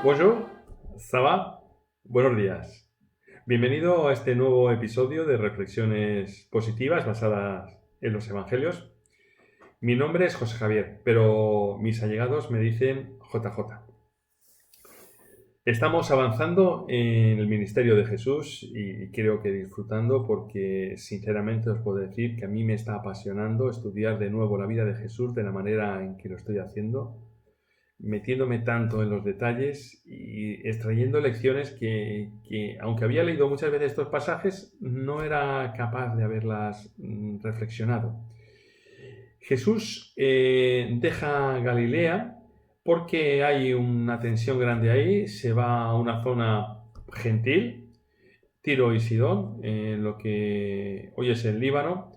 Bonjour, ça va? Buenos días. Bienvenido a este nuevo episodio de Reflexiones Positivas basadas en los Evangelios. Mi nombre es José Javier, pero mis allegados me dicen JJ. Estamos avanzando en el ministerio de Jesús y creo que disfrutando porque sinceramente os puedo decir que a mí me está apasionando estudiar de nuevo la vida de Jesús de la manera en que lo estoy haciendo, metiéndome tanto en los detalles y extrayendo lecciones que aunque había leído muchas veces estos pasajes, no era capaz de haberlas reflexionado. Jesús deja Galilea porque hay una tensión grande ahí, se va a una zona gentil, Tiro y Sidón, en lo que hoy es el Líbano,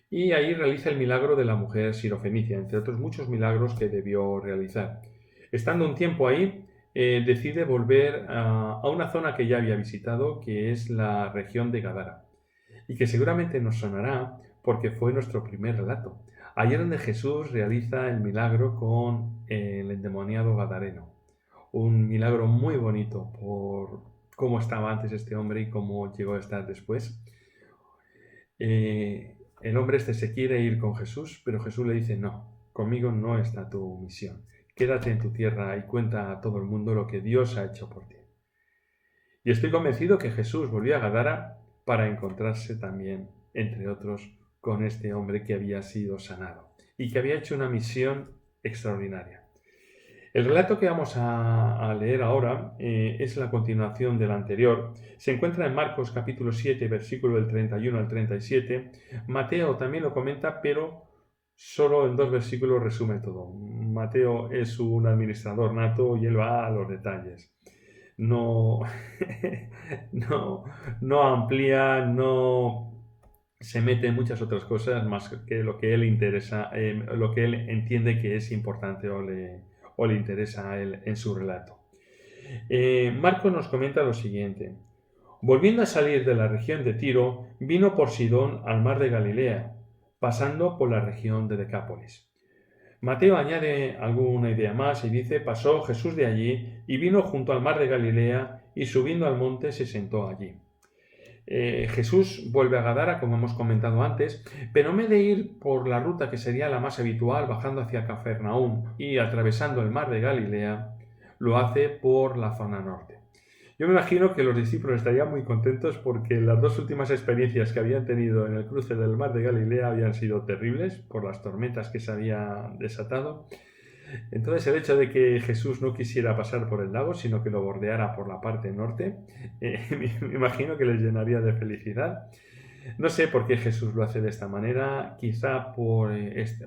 y ahí realiza el milagro de la mujer sirofenicia, entre otros muchos milagros que debió realizar. Estando un tiempo ahí, decide volver a una zona que ya había visitado, que es la región de Gadara, y que seguramente nos sonará porque fue nuestro primer relato. Allí donde Jesús realiza el milagro con el endemoniado gadareno. Un milagro muy bonito por cómo estaba antes este hombre y cómo llegó a estar después. El hombre este se quiere ir con Jesús, pero Jesús le dice, no, conmigo no está tu misión. Quédate en tu tierra y cuenta a todo el mundo lo que Dios ha hecho por ti. Y estoy convencido que Jesús volvió a Gadara para encontrarse también, entre otros, con este hombre que había sido sanado y que había hecho una misión extraordinaria. El relato que vamos a leer ahora es la continuación del anterior. Se encuentra en Marcos capítulo 7, versículo del 31 al 37. Mateo también lo comenta, pero solo en 2 versículos resume todo. Mateo es un administrador nato y él va a los detalles. No, no amplía, no se mete en muchas otras cosas más que lo que él interesa, lo que él entiende que es importante o le interesa a él en su relato. Marco nos comenta lo siguiente. Volviendo a salir de la región de Tiro, vino por Sidón al mar de Galilea, pasando por la región de Decápolis. Mateo añade alguna idea más y dice, pasó Jesús de allí y vino junto al mar de Galilea y subiendo al monte se sentó allí. Jesús vuelve a Gadara, como hemos comentado antes, pero en vez de ir por la ruta que sería la más habitual, bajando hacia Cafarnaúm y atravesando el mar de Galilea, lo hace por la zona norte. Yo me imagino que los discípulos estarían muy contentos porque las 2 últimas experiencias que habían tenido en el cruce del mar de Galilea habían sido terribles por las tormentas que se habían desatado. Entonces el hecho de que Jesús no quisiera pasar por el lago, sino que lo bordeara por la parte norte, me imagino que les llenaría de felicidad. No sé por qué Jesús lo hace de esta manera, quizá por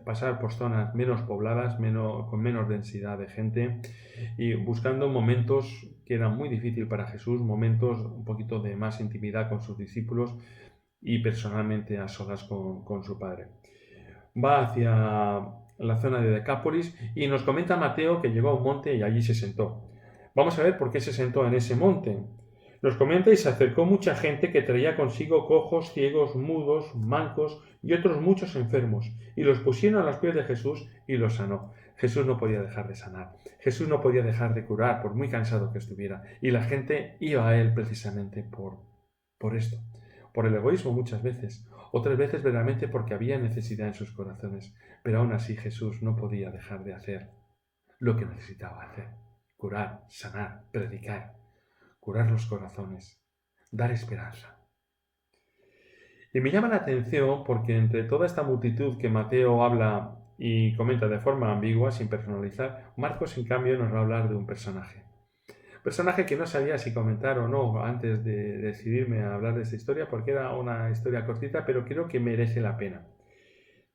pasar por zonas menos pobladas, con menos densidad de gente y buscando momentos que eran muy difíciles para Jesús, momentos un poquito de más intimidad con sus discípulos y personalmente a solas con su Padre. Va hacia la zona de Decápolis y nos comenta Mateo que llegó a un monte y allí se sentó. Vamos a ver por qué se sentó en ese monte. Nos comenta y se acercó mucha gente que traía consigo cojos, ciegos, mudos, mancos y otros muchos enfermos, y los pusieron a los pies de Jesús y los sanó. Jesús no podía dejar de sanar, Jesús no podía dejar de curar, por muy cansado que estuviera, y la gente iba a él precisamente por esto, por el egoísmo muchas veces, otras veces verdaderamente porque había necesidad en sus corazones, pero aún así Jesús no podía dejar de hacer lo que necesitaba hacer, curar, sanar, predicar, curar los corazones, dar esperanza. Y me llama la atención porque entre toda esta multitud que Mateo habla y comenta de forma ambigua, sin personalizar, Marcos en cambio nos va a hablar de un personaje. Personaje que no sabía si comentar o no antes de decidirme a hablar de esta historia porque era una historia cortita, pero creo que merece la pena.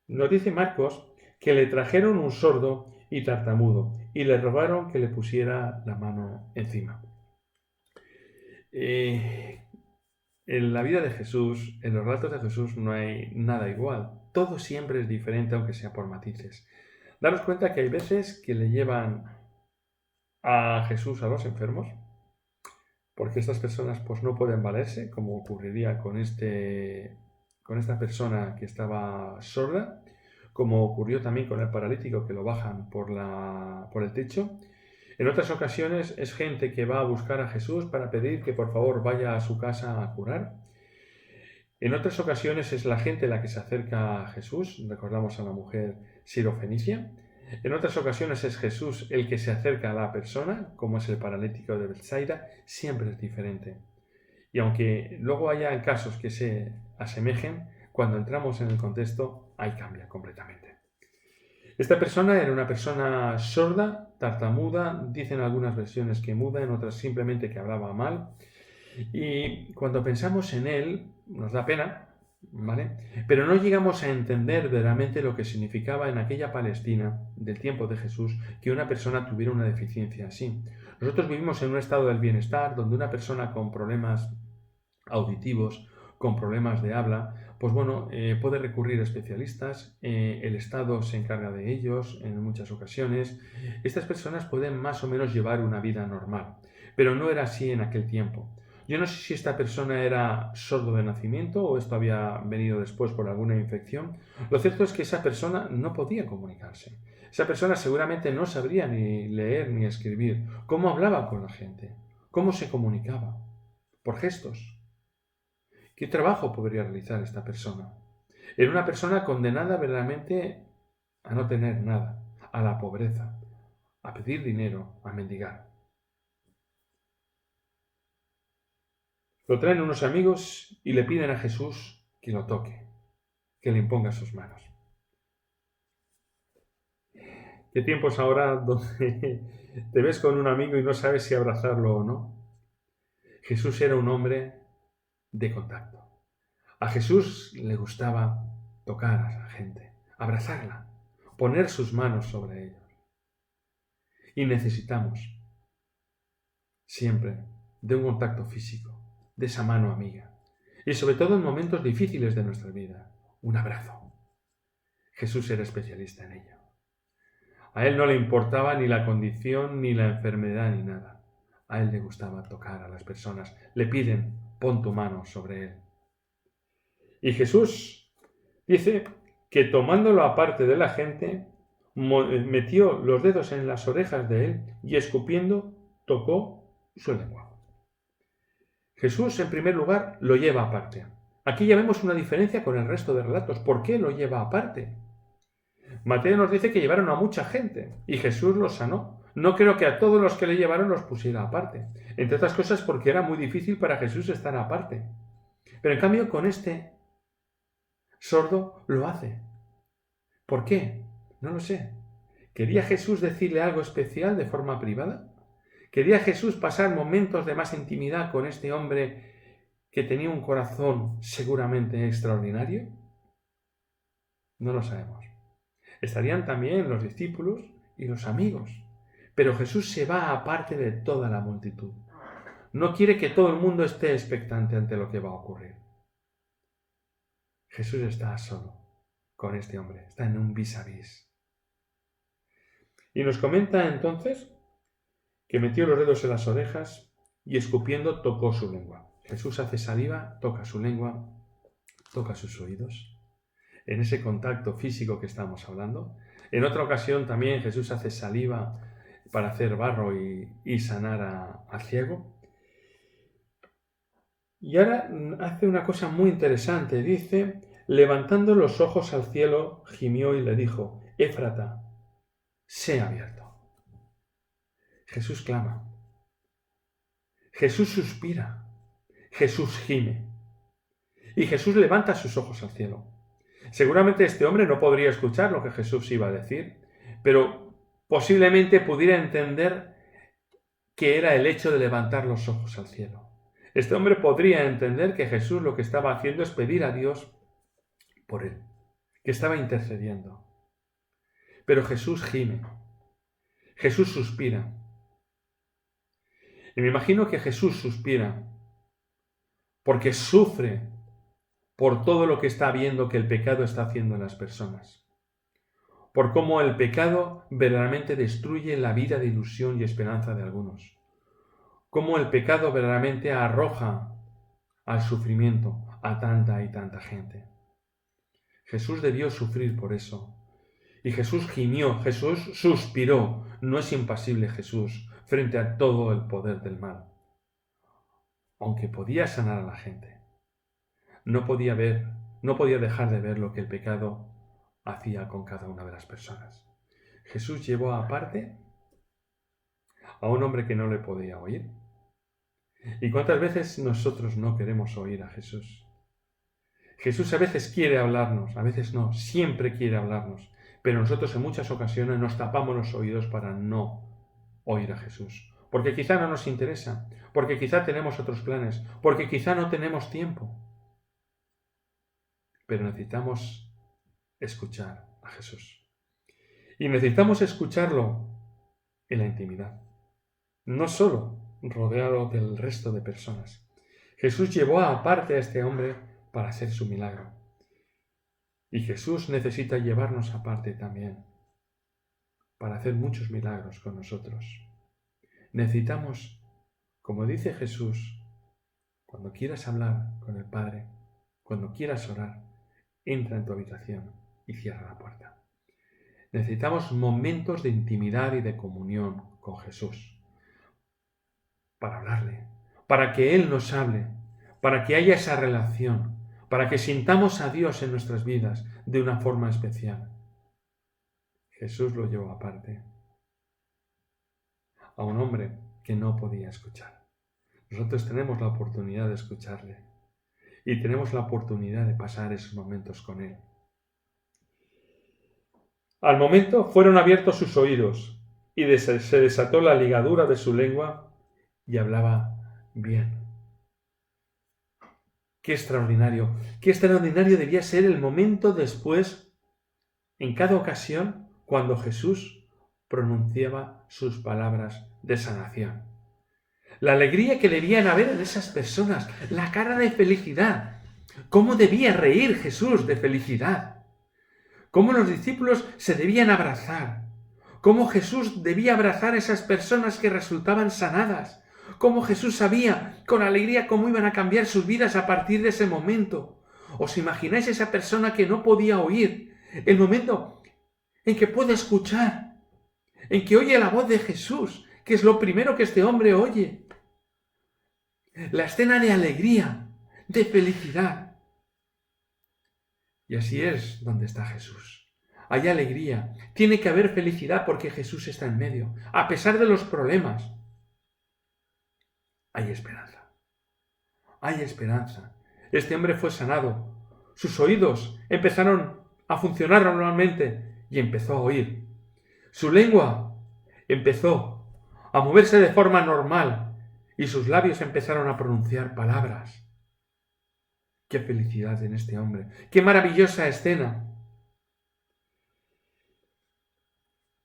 Nos dice Marcos que le trajeron un sordo y tartamudo y le rogaron que le pusiera la mano encima. En la vida de Jesús, en los relatos de Jesús no hay nada igual. Todo siempre es diferente aunque sea por matices. Daros cuenta que hay veces que le llevan a Jesús a los enfermos porque estas personas pues no pueden valerse, como ocurriría con esta persona que estaba sorda, como ocurrió también con el paralítico que lo bajan por el techo. En otras ocasiones es gente que va a buscar a Jesús para pedir que por favor vaya a su casa a curar. En otras ocasiones es la gente la que se acerca a Jesús, recordamos a la mujer sirofenicia. En otras ocasiones es Jesús el que se acerca a la persona, como es el paralítico de Betsaida, siempre es diferente. Y aunque luego haya casos que se asemejen, cuando entramos en el contexto, ahí cambia completamente. Esta persona era una persona sorda, tartamuda, dicen algunas versiones que muda, en otras simplemente que hablaba mal. Y cuando pensamos en él, nos da pena, ¿vale? Pero no llegamos a entender verdaderamente lo que significaba en aquella Palestina del tiempo de Jesús que una persona tuviera una deficiencia así. Nosotros vivimos en un estado del bienestar donde una persona con problemas auditivos, con problemas de habla, pues bueno, puede recurrir a especialistas, el Estado se encarga de ellos en muchas ocasiones. Estas personas pueden más o menos llevar una vida normal, pero no era así en aquel tiempo. Yo no sé si esta persona era sordo de nacimiento o esto había venido después por alguna infección. Lo cierto es que esa persona no podía comunicarse. Esa persona seguramente no sabría ni leer ni escribir. ¿Cómo hablaba con la gente? ¿Cómo se comunicaba? Por gestos. ¿Qué trabajo podría realizar esta persona? Era una persona condenada verdaderamente a no tener nada, a la pobreza, a pedir dinero, a mendigar. Lo traen unos amigos y le piden a Jesús que lo toque, que le imponga sus manos. ¿Qué tiempos ahora donde te ves con un amigo y no sabes si abrazarlo o no? Jesús era un hombre de contacto. A Jesús le gustaba tocar a la gente, abrazarla, poner sus manos sobre ellos. Y necesitamos siempre de un contacto físico, de esa mano amiga. Y sobre todo en momentos difíciles de nuestra vida, un abrazo. Jesús era especialista en ello. A él no le importaba ni la condición, ni la enfermedad, ni nada. A él le gustaba tocar a las personas. Le piden, pon tu mano sobre él. Y Jesús dice que tomándolo aparte de la gente, metió los dedos en las orejas de él y escupiendo tocó su lengua. Jesús, en primer lugar, lo lleva aparte. Aquí ya vemos una diferencia con el resto de relatos. ¿Por qué lo lleva aparte? Mateo nos dice que llevaron a mucha gente y Jesús los sanó. No creo que a todos los que le llevaron los pusiera aparte. Entre otras cosas porque era muy difícil para Jesús estar aparte. Pero en cambio con este sordo lo hace. ¿Por qué? No lo sé. ¿Quería Jesús decirle algo especial de forma privada? ¿Quería Jesús pasar momentos de más intimidad con este hombre que tenía un corazón seguramente extraordinario? No lo sabemos. Estarían también los discípulos y los amigos. Pero Jesús se va aparte de toda la multitud. No quiere que todo el mundo esté expectante ante lo que va a ocurrir. Jesús está solo con este hombre, está en un vis a vis. Y nos comenta entonces que metió los dedos en las orejas y escupiendo tocó su lengua. Jesús hace saliva, toca su lengua, toca sus oídos. En ese contacto físico que estamos hablando. En otra ocasión también Jesús hace saliva para hacer barro y sanar al ciego. Y ahora hace una cosa muy interesante. Dice, levantando los ojos al cielo, gimió y le dijo, Éfrata, sé abierto. Jesús clama. Jesús suspira. Jesús gime. Y Jesús levanta sus ojos al cielo. Seguramente este hombre no podría escuchar lo que Jesús iba a decir, pero posiblemente pudiera entender que era el hecho de levantar los ojos al cielo. Este hombre podría entender que Jesús lo que estaba haciendo es pedir a Dios por él, que estaba intercediendo. Pero Jesús gime. Jesús suspira. Y me imagino que Jesús suspira porque sufre por todo lo que está viendo que el pecado está haciendo en las personas. Por cómo el pecado verdaderamente destruye la vida de ilusión y esperanza de algunos. Cómo el pecado verdaderamente arroja al sufrimiento a tanta y tanta gente. Jesús debió sufrir por eso. Y Jesús gimió, Jesús suspiró. No es impasible Jesús. frente a todo el poder del mal. Aunque podía sanar a la gente, no podía dejar de ver lo que el pecado hacía con cada una de las personas. Jesús llevó aparte a un hombre que no le podía oír. ¿Y cuántas veces nosotros no queremos oír a Jesús? Jesús a veces quiere hablarnos, a veces no, siempre quiere hablarnos, pero nosotros en muchas ocasiones nos tapamos los oídos para no oír a Jesús, porque quizá no nos interesa, porque quizá tenemos otros planes, porque quizá no tenemos tiempo, pero necesitamos escuchar a Jesús. Y necesitamos escucharlo en la intimidad, no solo rodeado del resto de personas. Jesús llevó aparte a este hombre para hacer su milagro. Y Jesús necesita llevarnos aparte también para hacer muchos milagros con nosotros. Necesitamos, como dice Jesús, cuando quieras hablar con el Padre, cuando quieras orar, entra en tu habitación y cierra la puerta. Necesitamos momentos de intimidad y de comunión con Jesús para hablarle, para que Él nos hable, para que haya esa relación, para que sintamos a Dios en nuestras vidas de una forma especial. Jesús lo llevó aparte a un hombre que no podía escuchar. Nosotros tenemos la oportunidad de escucharle y tenemos la oportunidad de pasar esos momentos con Él. Al momento fueron abiertos sus oídos y se desató la ligadura de su lengua y hablaba bien. Qué extraordinario debía ser el momento después, en cada ocasión, cuando Jesús pronunciaba sus palabras de sanación. La alegría que debían haber en esas personas, la cara de felicidad. ¿Cómo debía reír Jesús de felicidad? ¿Cómo los discípulos se debían abrazar? ¿Cómo Jesús debía abrazar a esas personas que resultaban sanadas? ¿Cómo Jesús sabía con alegría cómo iban a cambiar sus vidas a partir de ese momento? ¿Os imagináis esa persona que no podía oír? El momento en que puede escuchar, en que oye la voz de Jesús, que es lo primero que este hombre oye. La escena de alegría, de felicidad. Y así es donde está Jesús. Hay alegría, tiene que haber felicidad porque Jesús está en medio. A pesar de los problemas, hay esperanza. Hay esperanza. Este hombre fue sanado. Sus oídos empezaron a funcionar normalmente y empezó a oír. Su lengua empezó a moverse de forma normal y sus labios empezaron a pronunciar palabras. ¡Qué felicidad en este hombre! ¡Qué maravillosa escena!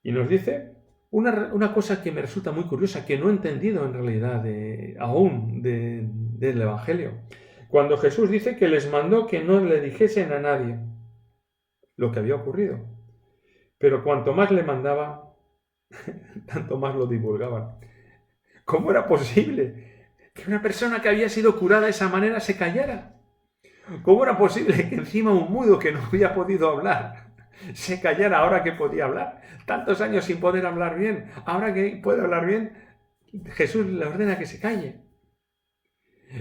Y nos dice una cosa que me resulta muy curiosa, que no he entendido en realidad aún del Evangelio. Cuando Jesús dice que les mandó que no le dijesen a nadie lo que había ocurrido. Pero cuanto más le mandaba, tanto más lo divulgaban. ¿Cómo era posible que una persona que había sido curada de esa manera se callara? ¿Cómo era posible que encima un mudo que no había podido hablar se callara ahora que podía hablar? Tantos años sin poder hablar bien, ahora que puede hablar bien, Jesús le ordena que se calle.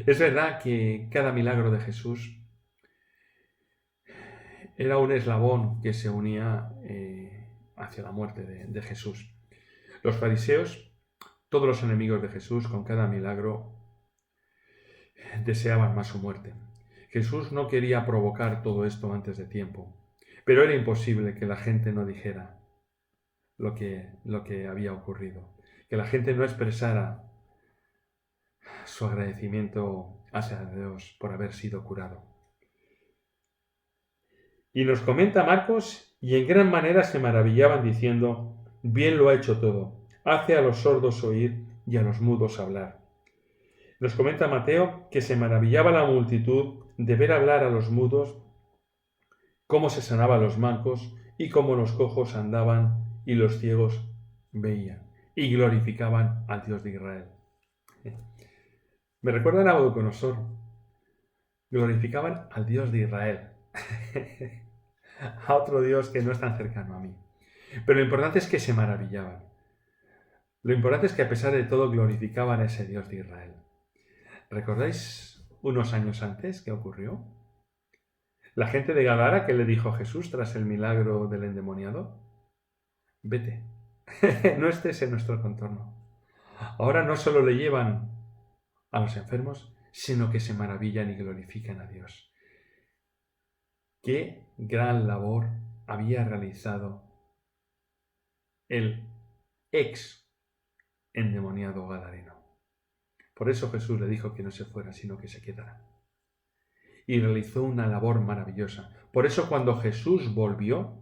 Es verdad que cada milagro de Jesús era un eslabón que se unía hacia la muerte de Jesús. Los fariseos, todos los enemigos de Jesús, con cada milagro deseaban más su muerte. Jesús no quería provocar todo esto antes de tiempo, pero era imposible que la gente no dijera lo que había ocurrido, que la gente no expresara su agradecimiento hacia Dios por haber sido curado. Y nos comenta Marcos, y en gran manera se maravillaban diciendo, bien lo ha hecho todo, hace a los sordos oír y a los mudos hablar. Nos comenta Mateo que se maravillaba la multitud de ver hablar a los mudos, cómo se sanaban los mancos y cómo los cojos andaban y los ciegos veían y glorificaban al Dios de Israel. Me recuerda a Nabucodonosor. Glorificaban al Dios de Israel. A otro Dios que no es tan cercano a mí. Pero lo importante es que se maravillaban. Lo importante es que a pesar de todo glorificaban a ese Dios de Israel. ¿Recordáis unos años antes qué ocurrió? La gente de Gadara que le dijo a Jesús tras el milagro del endemoniado: vete, no estés en nuestro contorno. Ahora no solo le llevan a los enfermos, sino que se maravillan y glorifican a Dios. Qué gran labor había realizado el ex endemoniado gadareno. Por eso Jesús le dijo que no se fuera, sino que se quedara. Y realizó una labor maravillosa. Por eso cuando Jesús volvió,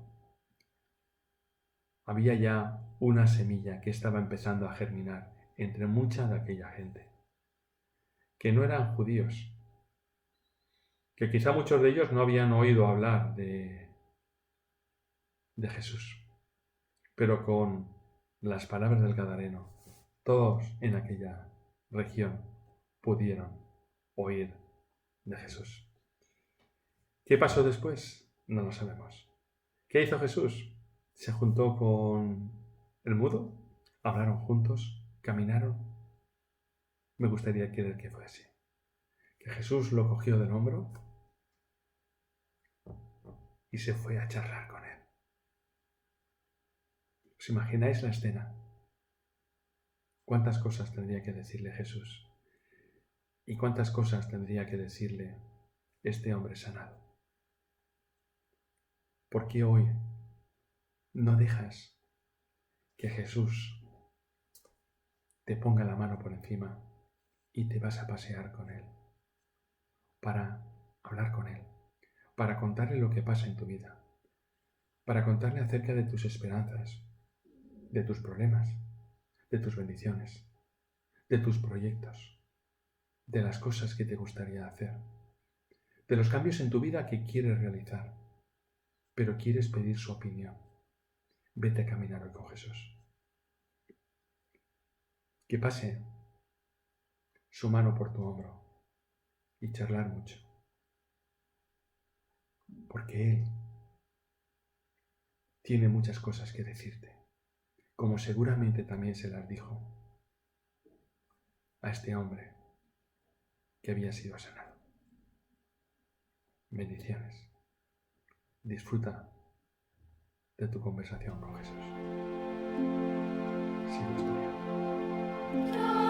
había ya una semilla que estaba empezando a germinar entre mucha de aquella gente, que no eran judíos, que quizá muchos de ellos no habían oído hablar de Jesús, pero con las palabras del Gadareno, todos en aquella región pudieron oír de Jesús. ¿Qué pasó después? No lo sabemos. ¿Qué hizo Jesús? Se juntó con el mudo, hablaron juntos, caminaron. Me gustaría creer que fue así. Que Jesús lo cogió del hombro y se fue a charlar con él. ¿Os imagináis la escena? ¿Cuántas cosas tendría que decirle Jesús? ¿Y cuántas cosas tendría que decirle este hombre sanado? ¿Por qué hoy no dejas que Jesús te ponga la mano por encima y te vas a pasear con Él? Para hablar con Él, para contarle lo que pasa en tu vida, para contarle acerca de tus esperanzas, de tus problemas, de tus bendiciones, de tus proyectos, de las cosas que te gustaría hacer, de los cambios en tu vida que quieres realizar, pero quieres pedir su opinión. Vete a caminar hoy con Jesús. Que pase su mano por tu hombro y charlar mucho, porque Él tiene muchas cosas que decirte, como seguramente también se las dijo a este hombre que había sido sanado. Bendiciones. Disfruta de tu conversación con Jesús. Sigue estudiando.